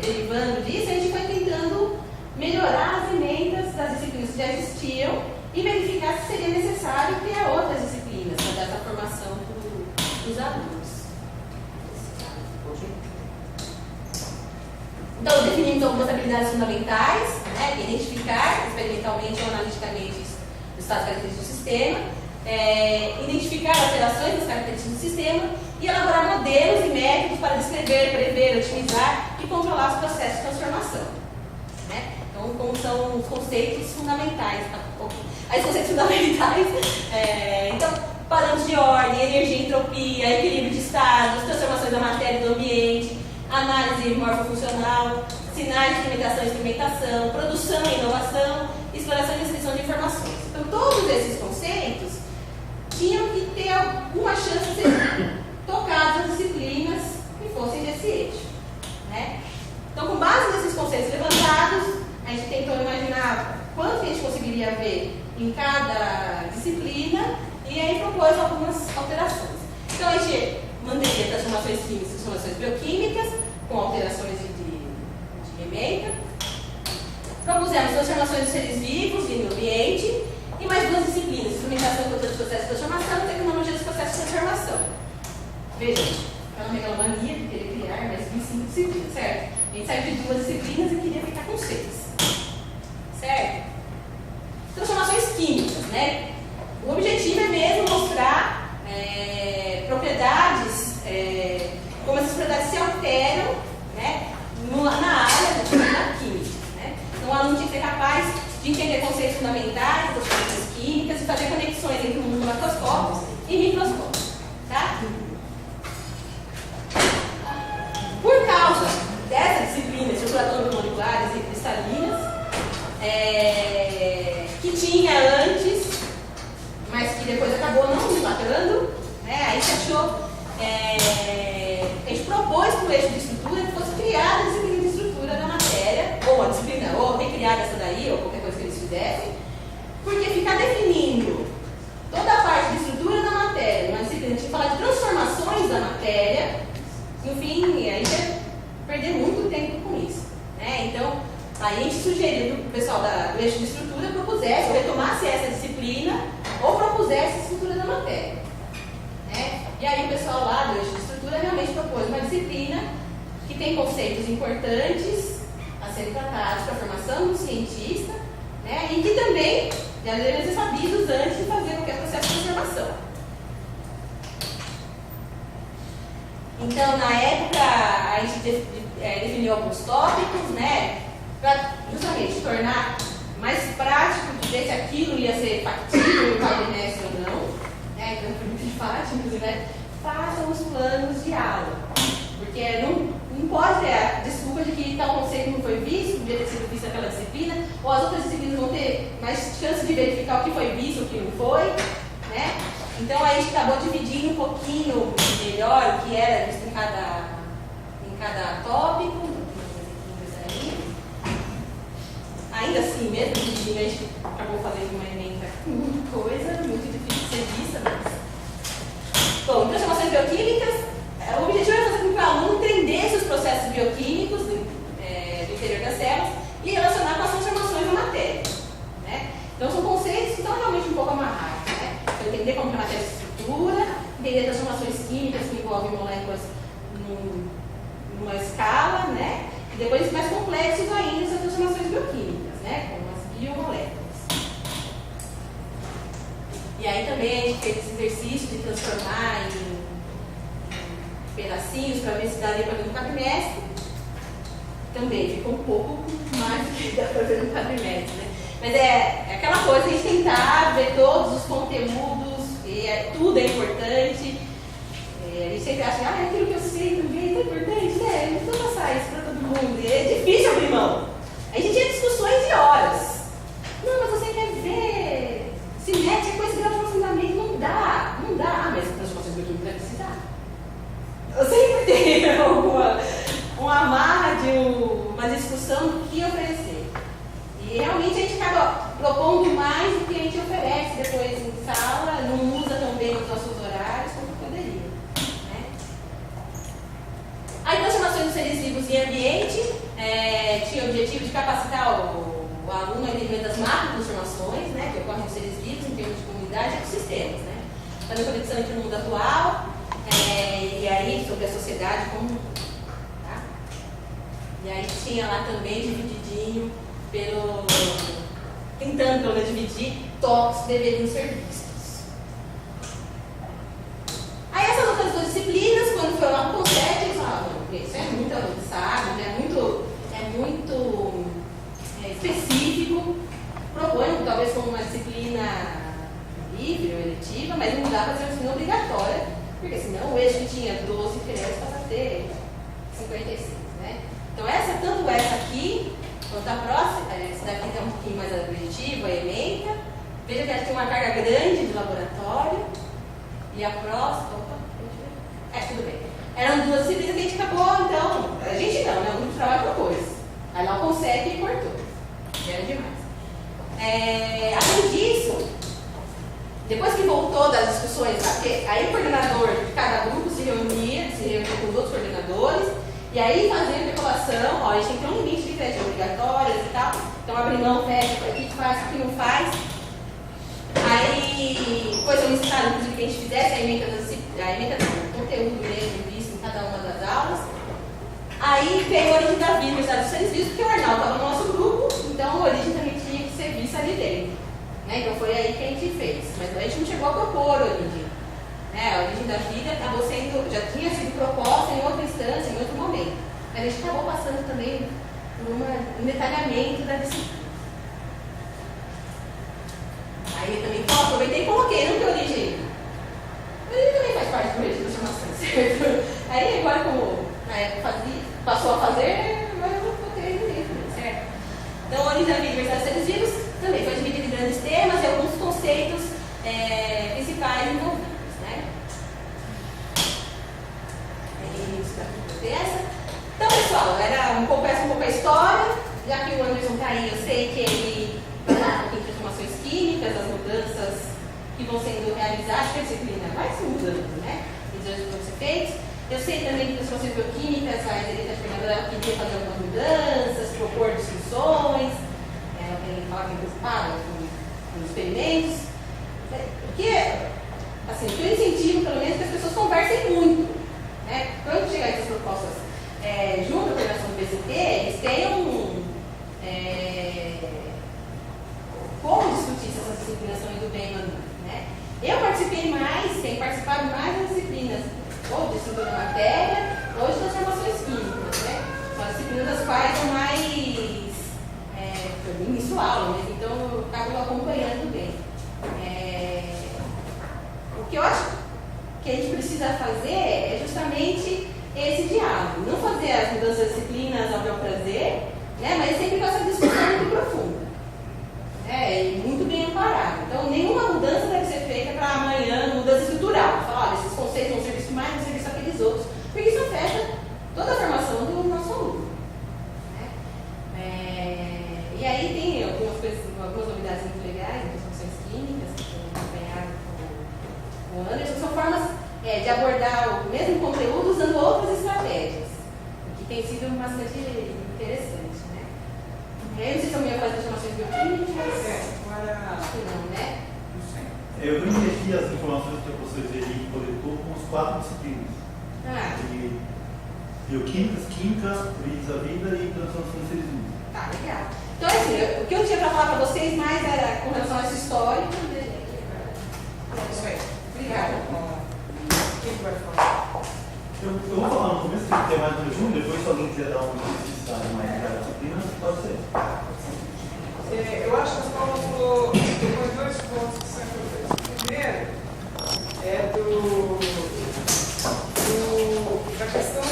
[SPEAKER 2] derivando disso, a gente foi tentando melhorar as emendas das disciplinas que já existiam e verificar se seria necessário criar outras disciplinas para dar essa formação para os alunos. Então, definimos algumas habilidades fundamentais, né, que é identificar experimentalmente ou analiticamente os estados característicos do sistema, identificar alterações das características do sistema e elaborar modelos e métodos para descrever, prever, otimizar e controlar os processos de transformação. Né? Então, como são os conceitos fundamentais. Os conceitos fundamentais, então, parâmetros de ordem, energia e entropia, equilíbrio de estados, transformações da matéria e do ambiente, análise morfofuncional, sinais de implementação e experimentação, produção e inovação, exploração e descrição de informações. Então, todos esses conceitos tinham que ter alguma chance de ser tocados nas disciplinas que fossem desse eixo. em cada disciplina e aí propôs algumas alterações. Então a gente manteria transformações químicas e transformações bioquímicas com alterações de ementa. Propusemos transformações dos seres vivos e no ambiente e mais duas disciplinas, instrumentação e controle dos processos de transformação e tecnologia dos processos de transformação. Veja, é uma megalomania de querer criar mais 25 disciplinas, certo? A gente saiu de 2 disciplinas e queria ficar com 6. Certo? Transformações químicas, né? O objetivo é mesmo mostrar propriedades, como essas propriedades se alteram, né, na área da química. Né? Então, o aluno tinha que ser capaz de entender conceitos fundamentais das transformações químicas e fazer conexões entre o mundo macroscópico e microscópico. Tá? Por causa dessa disciplina, estruturas moleculares e cristalinas, que tinha antes, mas que depois acabou não se matando, né? Aí se achou, a gente propôs para o eixo de estrutura que fosse criada a disciplina de estrutura da matéria, ou a disciplina, ou recriada essa daí, ou qualquer coisa que eles fizessem, porque ficar definindo toda a parte de estrutura da matéria, uma disciplina, a gente falar de transformações da matéria, no fim, a gente ia perder muito tempo com isso. Né? Então, aí a gente sugeriu que o pessoal do eixo de estrutura propusesse, ou retomasse essa disciplina, ou propusesse a estrutura da matéria. Né? E aí o pessoal lá do eixo de estrutura realmente propôs uma disciplina que tem conceitos importantes a serem tratados para a formação do cientista, né? E que também já devem ser sabidos antes de fazer qualquer processo de transformação. Então, na época, a gente definiu alguns tópicos, né? Para justamente tornar mais prático de ver se aquilo ia ser factível para o trimestre ou não. Né? Então, foi muito fácil, inclusive, né? Façam os planos de aula. Porque não pode ter a desculpa de que tal conceito não foi visto, podia ter sido visto naquela disciplina, ou as outras disciplinas vão ter mais chance de verificar o que foi visto e o que não foi. Né? Então, a gente acabou dividindo um pouquinho melhor o que era visto em cada tópico. Ainda assim, mesmo dividindo, a gente acabou fazendo uma emenda com muita coisa, muito difícil de ser vista, mas... Bom, transformações bioquímicas, o objetivo é fazer com que o aluno entendesse os processos bioquímicos do interior das células e relacionar com as transformações da matéria. Né? Então, são conceitos que estão realmente um pouco amarrados. Né? Então, entender como que a matéria se estrutura, entender transformações químicas que envolvem moléculas numa escala, né? E depois, mais complexos ainda, são transformações bioquímicas, né? Como as biomoléculas. E aí também a gente fez esse exercício de transformar em pedacinhos para ver se daria para ver no quadrimestre. Também ficou um pouco mais do que dá para ver no quadrimestre, né? Mas é aquela coisa de a gente tentar ver todos os conteúdos, tudo é importante. A gente sempre acha, aquilo que eu sei também é tão importante, né? Não precisa passar isso para todo mundo. É difícil abrir mão. A gente tinha discussões de horas. Não, mas você quer ver cinética, coisa de aprofundamento, não dá. Mas transformações bioquímicas deve precisar. Eu sempre tenho uma amarra de uma discussão do que oferecer. E realmente a gente acaba propondo mais do que a gente oferece depois em sala, não usa tão bem os nossos horários como poderia. Né? Aí, transformações dos seres vivos em ambiente, tinha o objetivo de capacitar o aluno a entender das macro-transformações, né, que ocorrem nos seres vivos em termos de comunidade e ecossistemas. Né? Fazer conexão entre o mundo atual e aí sobre a sociedade como um todo. Tá? E aí tinha lá também divididinho tentando pelo menos dividir tópicos que deveriam ser vistos. Aí essas outras duas disciplinas, quando foi lá no conceito, eles falavam, isso é muito avançado, é muito específico, proponho talvez como uma disciplina livre ou eletiva, mas não dá para ser uma disciplina obrigatória, porque senão o eixo que tinha 12 créditos passa a ter 56, né? Então tanto essa aqui, quanto a próxima, essa daqui é um pouquinho mais objetiva, a ementa. Veja que ela tem uma carga grande de laboratório. E a próxima, tudo bem. Eram duas disciplinas que a gente acabou, então, a gente não, né? O grupo de trabalho propôs. Aí lá o conceito e cortou. Era demais. Além disso, Depois que voltou das discussões, porque aí o coordenador de cada grupo se reunia com os outros coordenadores, e aí fazia a interpolação, ó, a gente tem que ter um limite de crédito obrigatórias e tal, então abrir mão, fecha, o que faz, o que não faz. Aí foi solicitado, inclusive, que a gente fizesse a emenda do conteúdo mesmo visto em cada uma das aulas. Aí veio a origem da vida, Universidade dos Seres Vivos, porque o Arnaldo estava no nosso grupo, então a origem também tinha que ser vista ali dentro. Né? Então foi aí que a gente fez. Mas a gente não chegou a propor a origem. Né? A origem da vida acabou sendo, já tinha sido proposta em outra instância, em outro momento. Mas a gente acabou passando também por um detalhamento da disciplina. Aí eu também aproveitei e coloquei, não tem origem. Ele também faz parte do origem da formação, certo? Aí agora, como na época passou a fazer, agora eu vou ter ele também, certo? Então, a origem da vida e Universidade dos Seres Vivos também foi dividida em grandes temas e alguns conceitos principais envolvidos, né? Então, pessoal, era um pouco a história. Já que o Anderson está aí, eu sei que ele vai falar um pouquinho de transformações químicas, as mudanças que vão sendo realizadas, que a disciplina vai se mudando, né? Os exames vão ser feitos. Eu sei também que transformações bioquímicas, a Edelita Fernanda queria fazer algumas mudanças, propor discussões. Ela tem falar que é preocupada com os experimentos. Porque, assim, o que eu incentivo, pelo menos, é que as pessoas conversem muito. Né? Quando chegar essas propostas junto à coordenação do BCT, eles tenham como discutir se essas disciplinas estão indo bem ou não. Né? Eu participei mais, tenho participado mais das disciplinas, ou de estudo da matéria, ou de transformações químicas. Né? São as disciplinas das quais são mais início aula mesmo, então eu acabo acompanhando bem. O que eu acho que a gente precisa fazer é justamente esse diálogo, não fazer as mudanças das disciplinas ao bel prazer, né, mas sempre com essa discussão muito profunda, e muito bem amparada. Então, nenhuma mudança deve ser feita para amanhã, mudança estrutural. Falar, olha, esses conceitos vão ser vistos mais, vão ser vistos aqueles outros, porque isso afeta toda a formação do nosso aluno. E aí tem algumas novidades muito legais, transformações químicas, que eu tenho acompanhado com o Anderson, são formas de abordar o mesmo conteúdo usando outras estratégias, o que tem sido bastante interessante, né? Eu não sei se eu me ia fazer transformações bioquímicas. Acho que não, né?
[SPEAKER 3] Eu vim aqui as informações que o professor Zeli coletou com as 4 disciplinas. De bioquímicas, química, origens da vida e transformação de seres vivos.
[SPEAKER 2] Tá, legal. Então, assim, o que eu tinha para falar para vocês mais era com relação a essa história.
[SPEAKER 1] Isso aí.
[SPEAKER 2] Obrigada.
[SPEAKER 1] Quem vai falar?
[SPEAKER 3] Eu vou falar no começo, que tem mais um resumo, depois se alguém quiser dar uma necessidade mais de cada disciplina, pode ser.
[SPEAKER 1] Eu acho que a Paula falou depois 2 pontos que são importantes. O primeiro é da questão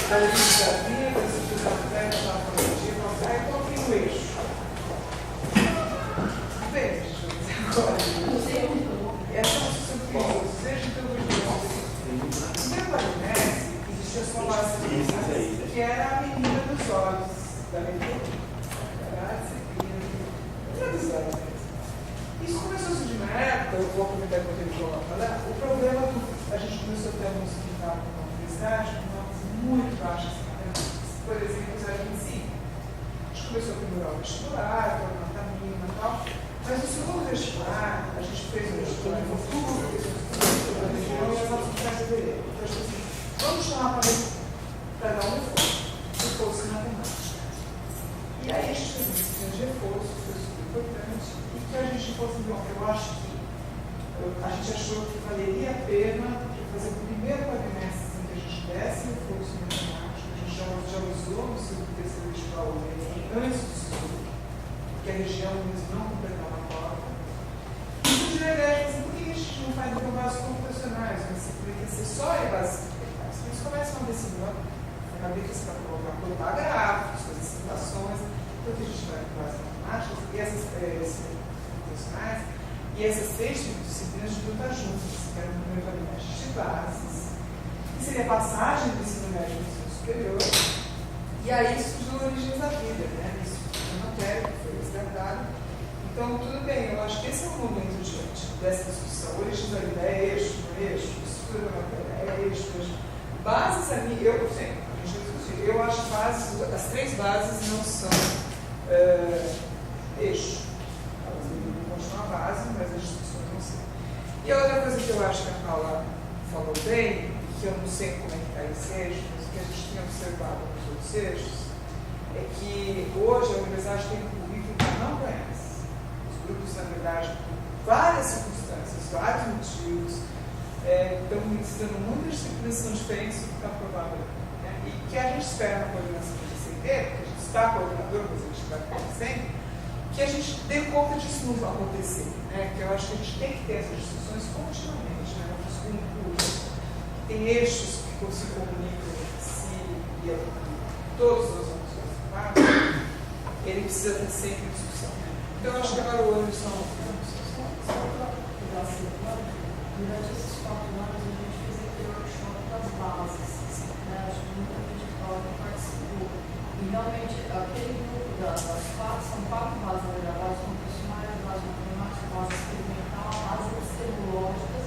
[SPEAKER 1] da origem da vida, se utilizar a terra, a farmacologia, eu coloquei no eixo. Bem, deixa eu dizer agora. Essa é uma discussão que seja em todo o mundo. No meu Guarinese, existia só uma disciplina que era a menina dos olhos da menina. Isso começou a surgir na época, eu vou aproveitar que eu tenho que falar, o problema a gente começou a ter alguns que estavam com a universidade, com notas muito baixas, por exemplo, os A25. A gente começou a aprimorar o vestibular, com a nota mínima e tal, mas no segundo vestibular, a gente fez um vestibular em outubro, fez um estudo da região e as notas ficaram em fevereiro. Então, a gente assim, vamos chamar para dar um reforço em matemática. E aí a gente fez um disciplina de reforço, foi super importante, e que a gente conseguiu, eu acho que a gente achou que valeria a pena fazer o primeiro quadrimestre em que a gente desse o fluxo matemático, a gente já usou no segundo e terceiro vestibular o Enem antes do segundo, porque a região mesmo não completava a prova. E surgiu a ideia de fazer, por que a gente não faz com bases computacionais, mas se poderia ser só em bases computacionais? Eles começam a decidir, acabei que você vai colocar gráficos, fazer simulações, então a gente vai com bases matemáticas e essas computacionais. E essas 3 disciplinas deviam estar juntas, que era o primeiro quadrimestre de bases, que seria a passagem do ensino médio para o ensino superior, e aí surgiu Origens da Vida, né? Isso foi uma matéria que foi resgatada, e Então, tudo bem, eu acho que esse é o momento dessa discussão. Origem da vida é eixo, não é eixo, estrutura da matéria é eixo. Bases ali, eu acho que as três bases não são eixo. Elas deveriam continuar base, mas as discussões não são. E a outra coisa que eu acho que a Paula falou bem, que eu não sei como é que está esse eixo, mas o que a gente tem observado nos outros eixos, é que hoje a universidade tem um currículo que não conhece. Os grupos, na verdade, por várias circunstâncias, vários motivos, estão ensinando muitas disciplinas que são diferentes do que está aprovado ali. Né? E que a gente espera na coordenação do GCT, porque a gente está coordenador, mas a gente vai acontecendo, que a gente dê conta disso não acontecer. Né? Que eu acho que a gente tem que ter essas discussões continuamente, né? Um curso que tem eixos que se comunicam entre si e todos nós vamos participar, ele precisa ter sempre discussão. Então eu acho que agora o ano são
[SPEAKER 4] durante esses 4 anos, a gente fez aquele workshop das bases. Né? Acho que muita gente participou. E realmente, aquele grupo são 4 bases, na verdade, bases computacionais, bases matemáticas, bases experimental, bases epistemológicas.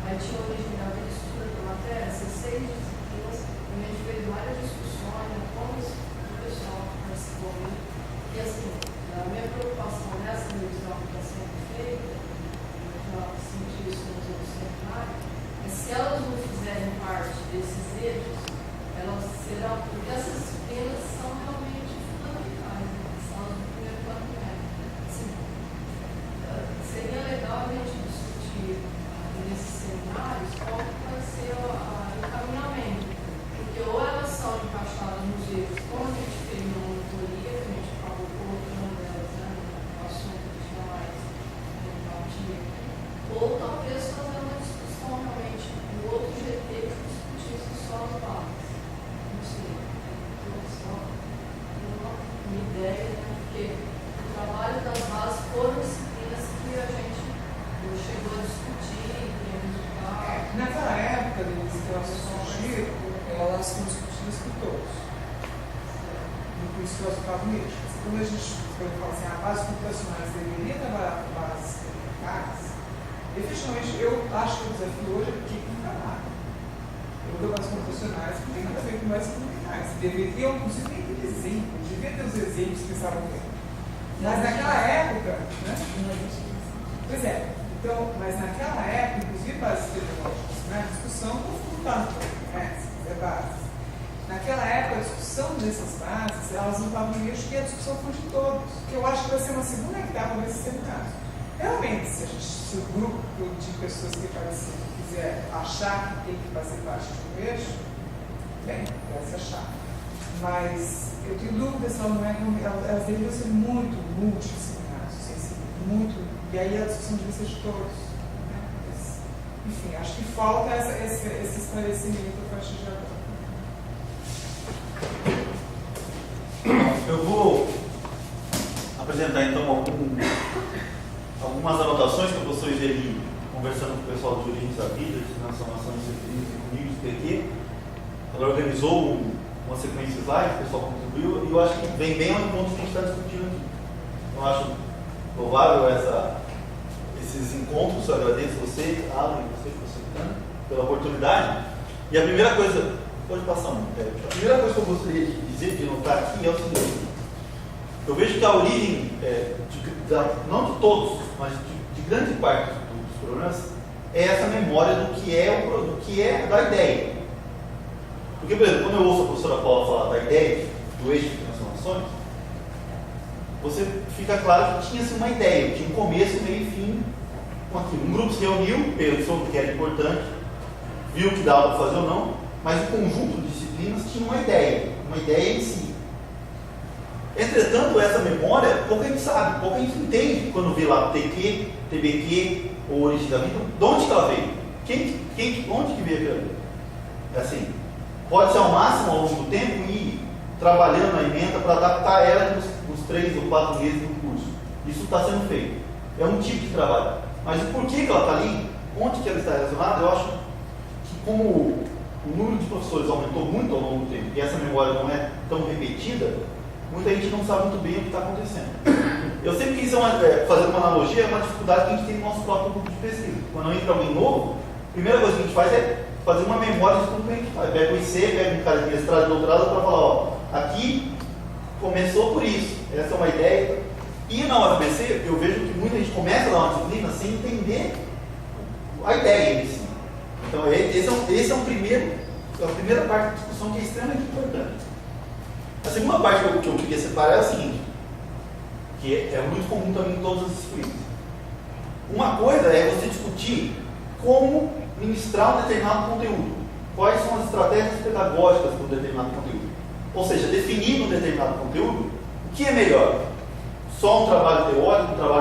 [SPEAKER 4] Aí tinha a origem da vida, estrutura da matéria, essas 6 disciplinas. E a gente fez várias discussões, né, como o pessoal participou. E assim, a minha preocupação nessa revisão que está sendo feita, já senti isso nos outros seminários, é se elas não fizerem parte desses eixos, elas serão, porque essas disciplinas são realmente fundamentais, né? São do primeiro plano médico. Assim, seria legal a gente discutir nesses seminários qual vai ser o encaminhamento, porque ou elas são encaixadas nos eixos, como a gente fez na monitoria, que a gente acabou colocando elas, né, no assunto que tinha mais ou talvez fazer uma discussão realmente no outro GT que discutisse só as bases. Não sei, só uma ideia, né? Porque o trabalho das bases foram disciplinas que a gente chegou a discutir, tem resultado.
[SPEAKER 1] naquela época que elas surgiram, elas foram discutidas por todos. Por isso que elas ficavam nisso. Quando a gente fala assim, a base computacionais deveria trabalhar com bases experimentais, efetivamente, eu acho que o desafio hoje é que encarar. Eu dou bases computacionais que tem nada a ver com bases experimentais. Deveriam, inclusive, ter exemplos, devia ter os exemplos que estavam vendo. Mas naquela época, né? Pois é, então, mas naquela época, inclusive bases tecnológicas, né? A discussão confrontando, né? É bases. Naquela época, a discussão dessas bases, elas não estavam em eixo, que a discussão foi de todos. Que eu acho que vai ser uma segunda etapa desses seminários. Realmente, se o grupo de pessoas que participam quiser achar que tem que fazer parte de um eixo, bem, vai se achar. Mas eu tenho dúvidas se elas deveriam ser muito multidisciplinares, muito, e aí a discussão devia ser de todos. Né? Mas, enfim, acho que falta esse esclarecimento a partir de agora.
[SPEAKER 3] Eu vou apresentar então algumas anotações que o professor Geli, conversando com o pessoal de Origens da Vida, de Transformação de Disciplinas e comigo de PT, ela organizou uma sequência de slides, o pessoal contribuiu, e eu acho que vem bem ao ponto que a gente está discutindo aqui. Eu acho louvável esses encontros, eu agradeço você, Alan, e você, professor, pela oportunidade. E a primeira coisa, pode passar um, a primeira coisa que eu gostaria de dizer, de notar aqui, é o seguinte: eu vejo que a origem, não de todos, mas de grande parte dos problemas, é essa memória do que é da ideia. Porque, por exemplo, quando eu ouço a professora Paula falar da ideia, do eixo de transformações, você fica claro que tinha-se uma ideia, tinha um começo, meio e fim com aquilo. Um grupo se reuniu, pensou que era importante, viu que dava para fazer ou não, mas o conjunto de disciplinas tinha uma ideia em si. Entretanto, essa memória, pouco a gente sabe, pouco a gente entende quando vê lá TQ, TBQ ou Origem da Vida, de onde que ela veio? Onde que veio aquilo? Assim, pode ser ao máximo ao longo do tempo e trabalhando a emenda para adaptar ela nos 3 ou 4 meses do curso. Isso está sendo feito. É um tipo de trabalho. Mas o porquê que ela está ali, onde que ela está relacionada, eu acho que como o número de professores aumentou muito ao longo do tempo e essa memória não é tão repetida, muita gente não sabe muito bem o que está acontecendo. Eu sempre quis fazer uma analogia, uma dificuldade que a gente tem no nosso próprio grupo de pesquisa. Quando entra alguém novo, a primeira coisa que a gente faz é fazer uma memória de tudo que a gente faz. Pega o IC, pega um cara de mestrado e doutorado para falar, ó, aqui começou por isso, essa é uma ideia. E na UFBC, eu vejo que muita gente começa a dar uma disciplina sem entender a ideia em si. Então, esse é a primeira parte da discussão que é extremamente importante. A segunda parte que eu queria separar é a seguinte, que é muito comum também em todas as disciplinas. Uma coisa é você discutir como ministrar um determinado conteúdo, quais são as estratégias pedagógicas para um determinado conteúdo. Ou seja, definir um determinado conteúdo, o que é melhor? Só um trabalho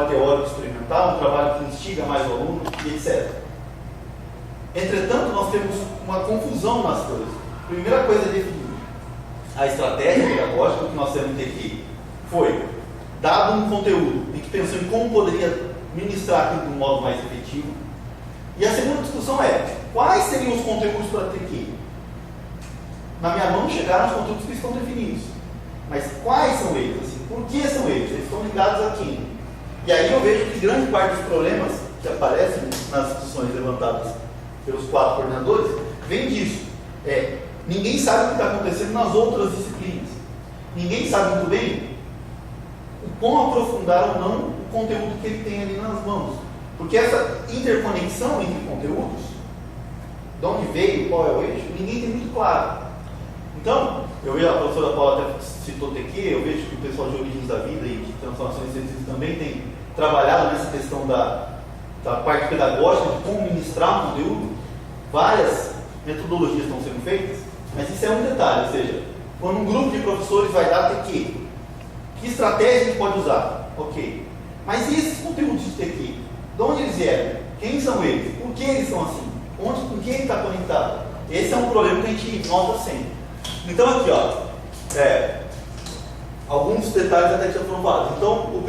[SPEAKER 3] teórico experimental, um trabalho que instiga mais o aluno, e etc. Entretanto, nós temos uma confusão nas coisas. A primeira coisa é definir a estratégia pedagógica, que nós temos que foi, dado um conteúdo, a gente pensou em como poderia ministrar aquilo de um modo mais efetivo. E a segunda discussão é, quais seriam os conteúdos para ter que? Na minha mão chegaram os conteúdos que estão definidos. Mas quais são eles? Assim, por que são eles? Eles estão ligados a quem? E aí eu vejo que grande parte dos problemas que aparecem nas discussões levantadas pelos 4 coordenadores vem disso. Ninguém sabe o que está acontecendo nas outras disciplinas. Ninguém sabe muito bem o quão aprofundar ou não o conteúdo que ele tem ali nas mãos. Porque essa interconexão entre conteúdos, de onde veio, qual é o eixo, ninguém tem muito claro. Então, eu vejo, a professora Paula até citou TQ, eu vejo que o pessoal de Origens da Vida e de Transformações Científicas também tem trabalhado nessa questão da parte pedagógica, de como ministrar um conteúdo. Várias metodologias estão sendo feitas, mas isso é um detalhe, ou seja, quando um grupo de professores vai dar TQ, que estratégia a gente pode usar? Ok. Mas e esses conteúdos de TQ? De onde eles vieram? Quem são eles? Por que eles são assim? Com quem ele está conectado? Esse é um problema que a gente nota sempre. Então aqui, ó, alguns detalhes até que já foram falados. Então,